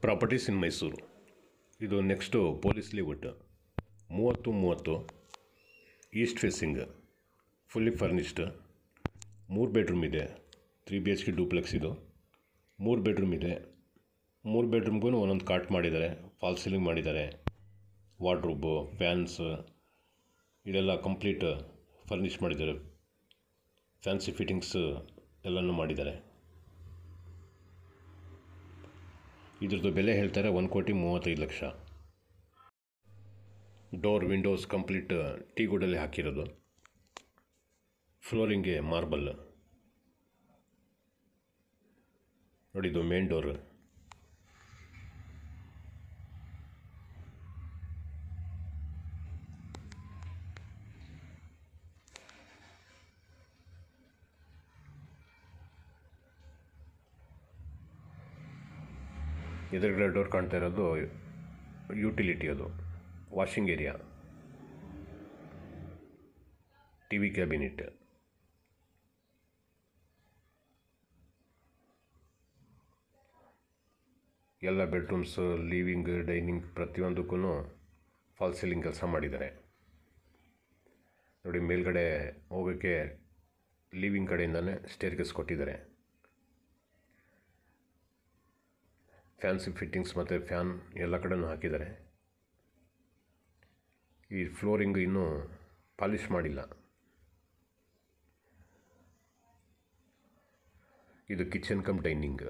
Properties in Mysuru. ಇದು next police layout 30 east facing, fully furnished, 3 bedroom ಇದೆ. 3 BHK duplex ಇದು. 3 bedroom ಇದೆ. 3 ಬೆಡ್ರೂಮ್ಗೂ ಒಂದೊಂದು ಕಾಟ್ ಮಾಡಿದ್ದಾರೆ, ಫಾಲ್ ಸೀಲಿಂಗ್ ಮಾಡಿದ್ದಾರೆ, ವಾರ್ಡ್ರೋಬು, ಫ್ಯಾನ್ಸ್ ಇದೆಲ್ಲ ಕಂಪ್ಲೀಟ್ ಫರ್ನಿಷ್ ಮಾಡಿದ್ದಾರೆ. ಫ್ಯಾನ್ಸಿ ಫಿಟ್ಟಿಂಗ್ಸ್ ಎಲ್ಲನೂ ಮಾಡಿದ್ದಾರೆ. ಇದ್ರದ್ದು ಬೆಲೆ ಹೇಳ್ತಾರೆ 1,35,00,000. ಡೋರ್ ವಿಂಡೋಸ್ ಕಂಪ್ಲೀಟ್ ಟೀ ವುಡಲ್ಲಿ ಹಾಕಿರೋದು. ಫ್ಲೋರಿಂಗ್ಗೆ ಮಾರ್ಬಲ್ ನೋಡಿ. ಇದು ಮೇನ್ ಡೋರ್. ಎದುರುಗಡೆ ಡೋರ್ ಕಾಣ್ತಾ ಇರೋದು ಯುಟಿಲಿಟಿ, ಅದು ವಾಷಿಂಗ್ ಏರಿಯಾ, TV ಕ್ಯಾಬಿನೆಟ್. ಎಲ್ಲ ಬೆಡ್ರೂಮ್ಸ್, ಲಿವಿಂಗ್, ಡೈನಿಂಗ್ ಪ್ರತಿಯೊಂದಕ್ಕೂ ಫಾಲ್ ಸೀಲಿಂಗ್ ಕೆಲಸ ಮಾಡಿದ್ದಾರೆ ನೋಡಿ. ಮೇಲ್ಗಡೆ ಹೋಗೋಕ್ಕೆ ಲಿವಿಂಗ್ ಕಡೆಯಿಂದನೇ ಸ್ಟೇರ್ಕೇಸ್ ಕೊಟ್ಟಿದ್ದಾರೆ. ಫ್ಯಾನ್ಸಿ ಫಿಟ್ಟಿಂಗ್ಸ್ ಮತ್ತು ಫ್ಯಾನ್ ಎಲ್ಲ ಕಡೆನೂ ಹಾಕಿದ್ದಾರೆ. ಈ ಫ್ಲೋರಿಂಗ್ ಇನ್ನೂ ಪಾಲಿಷ್ ಮಾಡಿಲ್ಲ. ಇದು kitchen come dining.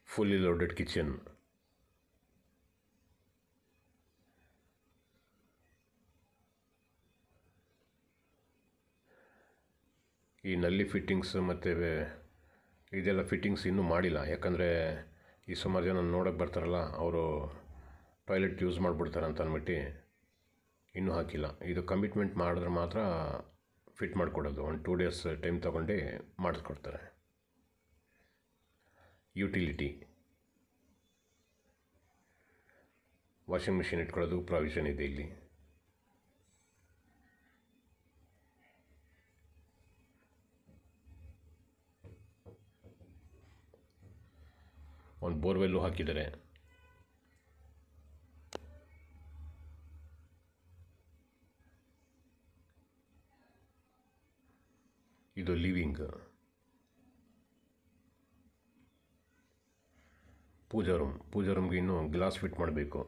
Fully loaded kitchen. ಈ ನಲ್ಲಿ ಫಿಟ್ಟಿಂಗ್ಸ್ ಮತ್ತು ಇದೆಲ್ಲ ಫಿಟ್ಟಿಂಗ್ಸ್ ಇನ್ನೂ ಮಾಡಿಲ್ಲ. ಯಾಕಂದರೆ ಈ ಸುಮಾರು ಜನ ನೋಡೋಕ್ಕೆ ಬರ್ತಾರಲ್ಲ, ಅವರು ಟಾಯ್ಲೆಟ್ ಯೂಸ್ ಮಾಡಿಬಿಡ್ತಾರೆ ಅಂತ ಅಂದ್ಬಿಟ್ಟು ಇನ್ನೂ ಹಾಕಿಲ್ಲ. ಇದು ಕಮಿಟ್ಮೆಂಟ್ ಮಾಡಿದ್ರೆ ಮಾತ್ರ ಫಿಟ್ ಮಾಡಿಕೊಡೋದು. 1-2 ಡೇಸ್ ಟೈಮ್ ತೊಗೊಂಡು ಮಾಡಿಸ್ಕೊಡ್ತಾರೆ. ಯುಟಿಲಿಟಿ, ವಾಷಿಂಗ್ ಮಿಷಿನ್ ಇಟ್ಕೊಳ್ಳೋದು ಪ್ರಾವಿಷನ್ ಇದೆ ಇಲ್ಲಿ. ಒಂದು ಬೋರ್ವೆಲ್ಲು ಹಾಕಿದ್ದಾರೆ. ಇದು ಲಿವಿಂಗ್. ಪೂಜಾ ರೂಮ್ಗೆ ಇನ್ನೂ ಗ್ಲಾಸ್ ಫಿಟ್ ಮಾಡಬೇಕು.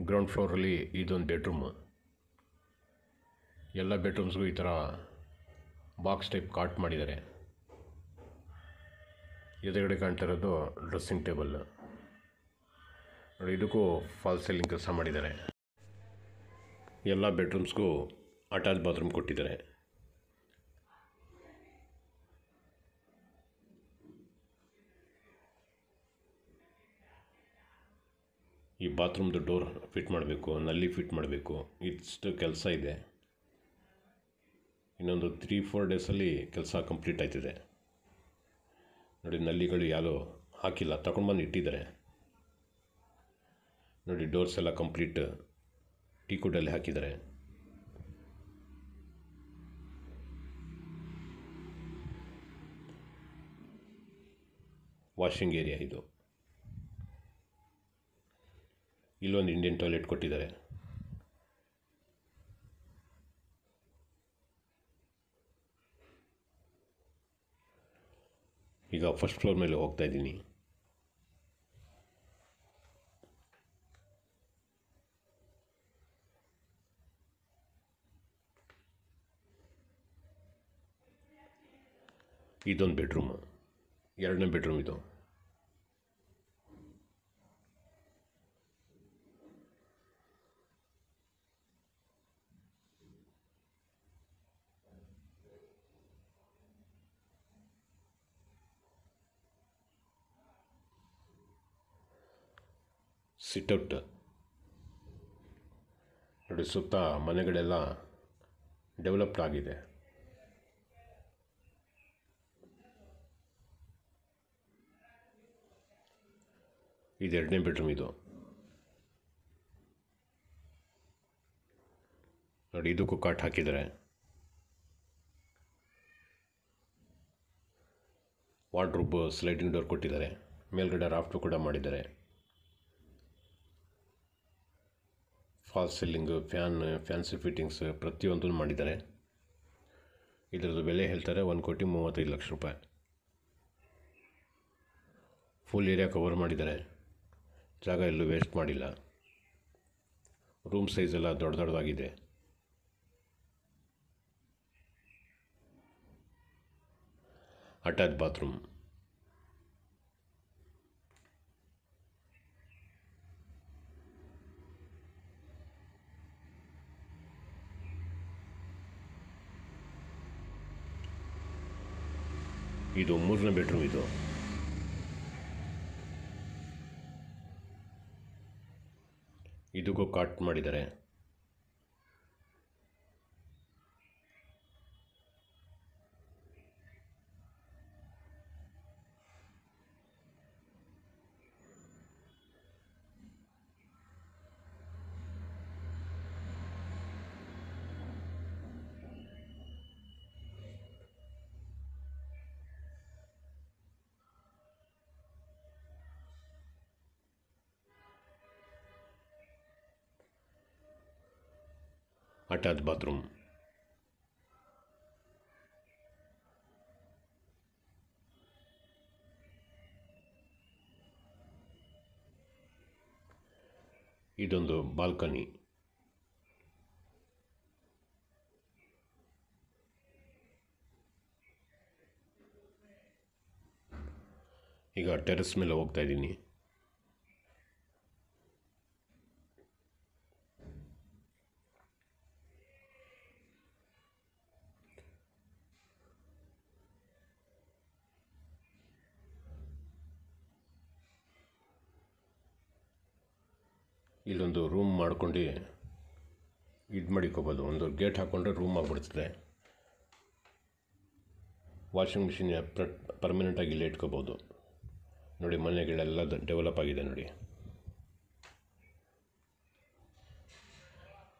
ಗ್ರೌಂಡ್ ಫ್ಲೋರಲ್ಲಿ ಇದೊಂದು ಬೆಡ್ರೂಮ್. ಎಲ್ಲ ಬೆಡ್ರೂಮ್ಸ್ಗೂ ಈ ಥರ ಬಾಕ್ಸ್ ಟೈಪ್ ಕಾಟ್ ಮಾಡಿದ್ದಾರೆ. ಎದುರುಗಡೆ ಕಾಣ್ತಾ ಇರೋದು ಡ್ರೆಸ್ಸಿಂಗ್ ಟೇಬಲ್ ನೋಡಿ. ಇದಕ್ಕೂ ಫಾಲ್ ಸೀಲಿಂಗ್ ಕೆಲಸ ಮಾಡಿದ್ದಾರೆ. ಎಲ್ಲ ಬೆಡ್ರೂಮ್ಸ್ಗೂ ಅಟ್ಯಾಚ್ ಬಾತ್ರೂಮ್ ಕೊಟ್ಟಿದ್ದಾರೆ. ಈ ಬಾತ್ರೂಮ್ದು ಡೋರ್ ಫಿಟ್ ಮಾಡಬೇಕು, ನಲ್ಲಿ ಫಿಟ್ ಮಾಡಬೇಕು. ಇಷ್ಟು ಕೆಲಸ ಇದೆ. ಇನ್ನೊಂದು 3-4 ಡೇಸಲ್ಲಿ ಕೆಲಸ ಕಂಪ್ಲೀಟ್ ಆಯ್ತಿದೆ ನೋಡಿ. ನಲ್ಲಿಗಳು ಯಾರೂ ಹಾಕಿಲ್ಲ, ತಗೊಂಡ್ಬಂದು ಇಟ್ಟಿದ್ದಾರೆ ನೋಡಿ. ಡೋರ್ಸ್ ಎಲ್ಲ ಕಂಪ್ಲೀಟ್ ಟೀಕುಡಲ್ಲಿ ಹಾಕಿದ್ದಾರೆ. ವಾಷಿಂಗ್ ಏರಿಯಾ ಇದು. ಇಲ್ಲೊಂದು ಇಂಡಿಯನ್ ಟಾಯ್ಲೆಟ್ ಕೊಟ್ಟಿದ್ದಾರೆ. ಈಗ ಫಸ್ಟ್ ಫ್ಲೋರ್ ಮೇಲೆ ಹೋಗ್ತಾ ಇದ್ದೀನಿ. ಇದೊಂದು ಬೆಡ್ರೂಮ್, 2ನೇ ಬೆಡ್ರೂಮ್ ಇದು. ಸಿಟ್ಔಟ್ ನೋಡಿ, ಸುತ್ತ ಮನೆಗಳೆಲ್ಲ ಡೆವಲಪ್ಡ್ ಆಗಿದೆ. ಇದು 2ನೇ ಬೆಡ್ರೂಮ್. ಇದು ನೋಡಿ, ಇದಕ್ಕೂ ಕಾಟ್ ಹಾಕಿದ್ದಾರೆ. ವಾರ್ಡ್ರೋಬ್ ಸ್ಲೈಡಿಂಗ್ ಡೋರ್ ಕೊಟ್ಟಿದ್ದಾರೆ. ಮೇಲ್ಗಡೆ ರಾಫ್ಟು ಕೂಡ ಮಾಡಿದ್ದಾರೆ. ಫಾಲ್ಸ್ ಸೀಲಿಂಗು, ಫ್ಯಾನ್ಸಿ ಫಿಟ್ಟಿಂಗ್ಸ್ ಪ್ರತಿಯೊಂದನ್ನು ಮಾಡಿದ್ದಾರೆ. ಇದರದ್ದು ಬೆಲೆ ಹೇಳ್ತಾರೆ 1,35,00,000 ರೂಪಾಯಿ. ಫುಲ್ ಏರಿಯಾ ಕವರ್ ಮಾಡಿದ್ದಾರೆ. ಜಾಗ ಎಲ್ಲೂ ವೇಸ್ಟ್ ಮಾಡಿಲ್ಲ. ರೂಮ್ ಸೈಜ್ ಎಲ್ಲ ದೊಡ್ಡದಾಗಿದೆ. Attach bathroom. ಇದು 3ನೇ ಬೆಡ್ರೂಮ್. ಇದು ಇದಕ್ಕೂ ಕಾಟ್ ಮಾಡಿದ್ದಾರೆ. Attach bathroom. ಇದೊಂದು ಬಾಲ್ಕನಿ. ಈಗ ಟೆರೆಸ್ ಮೇಲೆ ಹೋಗ್ತಾ ಇದ್ದೀನಿ. ಇಲ್ಲೊಂದು ರೂಮ್ ಮಾಡ್ಕೊಂಡು ಇದು ಮಾಡಿಕೋಬೋದು. ಒಂದು ಗೇಟ್ ಹಾಕ್ಕೊಂಡ್ರೆ ರೂಮ್ ಆಗಿಬಿಡ್ತದೆ. ವಾಷಿಂಗ್ ಮಿಷಿನ್ ಪರ್ಮನೆಂಟಾಗಿ ಇಲ್ಲೇ ಇಟ್ಕೋಬೋದು. ನೋಡಿ, ಮನೆಗಳೆಲ್ಲ ಡೆವಲಪ್ ಆಗಿದೆ ನೋಡಿ.